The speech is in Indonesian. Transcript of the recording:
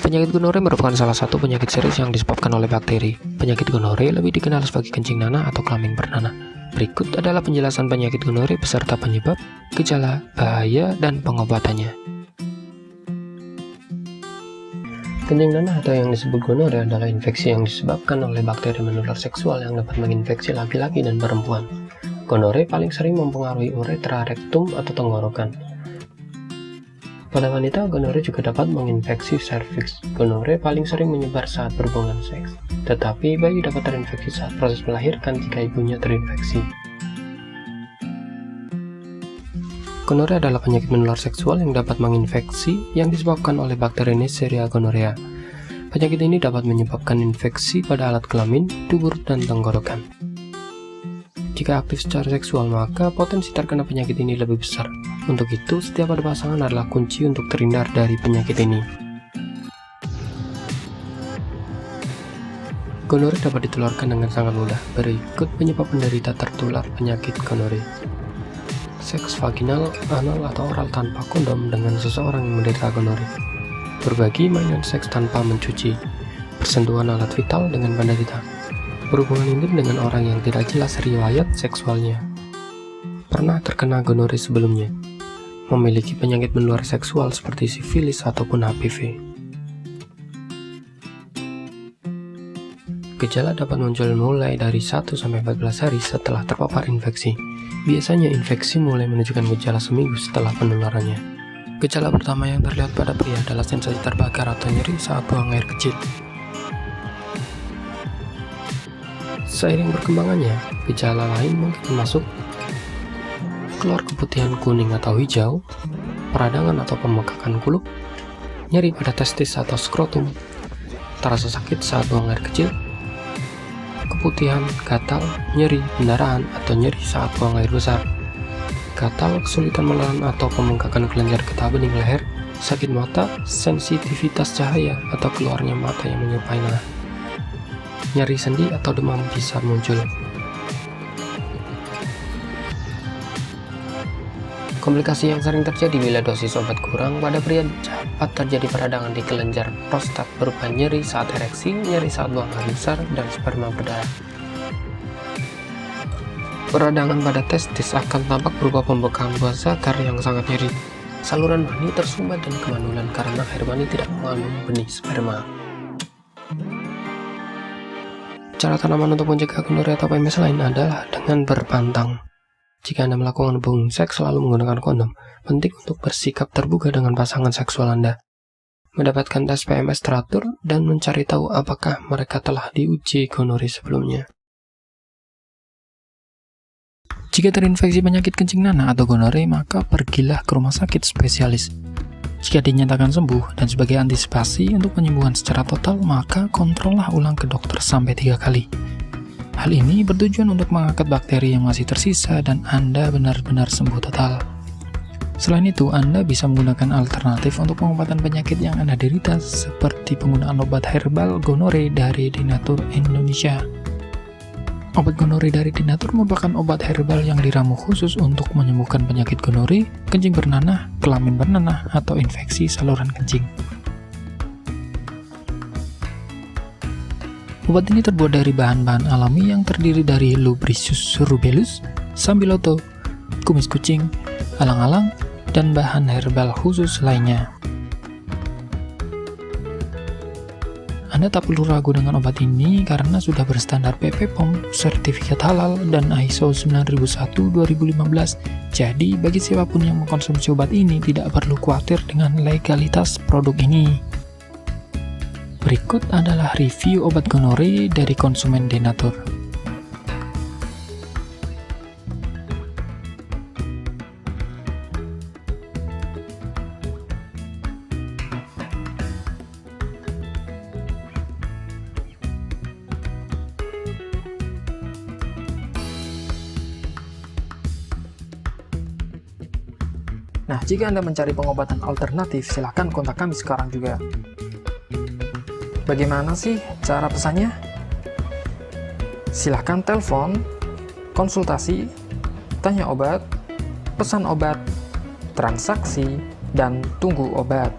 Penyakit gonore merupakan salah satu penyakit serius yang disebabkan oleh bakteri. Penyakit gonore lebih dikenal sebagai kencing nanah atau kelamin bernanah. Berikut adalah penjelasan penyakit gonore beserta penyebab, gejala, bahaya, dan pengobatannya. Kencing nanah atau yang disebut gonore adalah infeksi yang disebabkan oleh bakteri menular seksual yang dapat menginfeksi laki-laki dan perempuan. Gonore paling sering mempengaruhi uretra, rektum, atau tenggorokan. Pada wanita, gonore juga dapat menginfeksi serviks. Gonore paling sering menyebar saat berhubungan seks, tetapi bayi dapat terinfeksi saat proses melahirkan jika ibunya terinfeksi. Gonore adalah penyakit menular seksual yang dapat menginfeksi yang disebabkan oleh bakteri Neisseria gonorrhea. Penyakit ini dapat menyebabkan infeksi pada alat kelamin, dubur, dan tenggorokan. Jika aktif secara seksual, maka potensi terkena penyakit ini lebih besar. Untuk itu, setiap ada pasangan adalah kunci untuk terhindar dari penyakit ini. Gonore dapat ditularkan dengan sangat mudah. Berikut penyebab penderita tertular penyakit gonore. Seks vaginal, anal, atau oral tanpa kondom dengan seseorang yang menderita gonore. Berbagi mainan seks tanpa mencuci. Bersentuhan alat vital dengan penderita. Berhubungan intim dengan orang yang tidak jelas riwayat seksualnya. Pernah terkena gonore sebelumnya. Memiliki penyakit menular seksual seperti sifilis ataupun HPV. Gejala dapat muncul mulai dari 1-14 hari setelah terpapar infeksi. Biasanya infeksi mulai menunjukkan gejala seminggu setelah penularannya. Gejala pertama yang terlihat pada pria adalah sensasi terbakar atau nyeri saat buang air kecil. Seiring perkembangannya, gejala lain mungkin masuk keluar keputihan kuning atau hijau, peradangan atau pembengkakan kulup, nyeri pada testis atau skrotum, terasa sakit saat buang air kecil, keputihan, gatal, nyeri, pendarahan, atau nyeri saat buang air besar, gatal, kesulitan menelan atau pembengkakan kelenjar getah bening leher, sakit mata, sensitivitas cahaya, atau keluarnya mata yang menyerupai nanah. Nyeri sendi atau demam bisa muncul. Komplikasi yang sering terjadi bila dosis obat kurang pada pria dapat terjadi peradangan di kelenjar prostat berupa nyeri saat ereksi, nyeri saat buang air besar, dan sperma berdarah. Peradangan pada testis akan tampak berupa pembekakan buah zakar yang sangat nyeri. Saluran mani tersumbat dan kemandulan karena air mani tidak mengandung benih sperma. Cara tanaman untuk mencegah gonore atau PMS lain adalah dengan berpantang. Jika Anda melakukan hubungan seks selalu menggunakan kondom, penting untuk bersikap terbuka dengan pasangan seksual Anda. Mendapatkan tes PMS teratur dan mencari tahu apakah mereka telah diuji gonore sebelumnya. Jika terinfeksi penyakit kencing nanah atau gonore, maka pergilah ke rumah sakit spesialis. Jika dinyatakan sembuh dan sebagai antisipasi untuk penyembuhan secara total, maka kontrollah ulang ke dokter sampai 3 kali. Hal ini bertujuan untuk mengangkat bakteri yang masih tersisa dan Anda benar-benar sembuh total. Selain itu, Anda bisa menggunakan alternatif untuk pengobatan penyakit yang Anda derita seperti penggunaan obat herbal gonore dari Denatur Indonesia. Obat gonore dari Denatur merupakan obat herbal yang diramu khusus untuk menyembuhkan penyakit gonore, kencing bernanah, kelamin bernanah, atau infeksi saluran kencing. Obat ini terbuat dari bahan-bahan alami yang terdiri dari Lubricius rubellus, sambiloto, kumis kucing, alang-alang, dan bahan herbal khusus lainnya. Anda tak perlu ragu dengan obat ini karena sudah berstandar BPOM, sertifikat halal, dan ISO 9001-2015. Jadi, bagi siapapun yang mengkonsumsi obat ini tidak perlu khawatir dengan legalitas produk ini. Berikut adalah review obat gonore dari konsumen Denatur. Nah, jika Anda mencari pengobatan alternatif, silakan kontak kami sekarang juga. Bagaimana sih cara pesannya? Silakan telepon, konsultasi, tanya obat, pesan obat, transaksi, dan tunggu obat.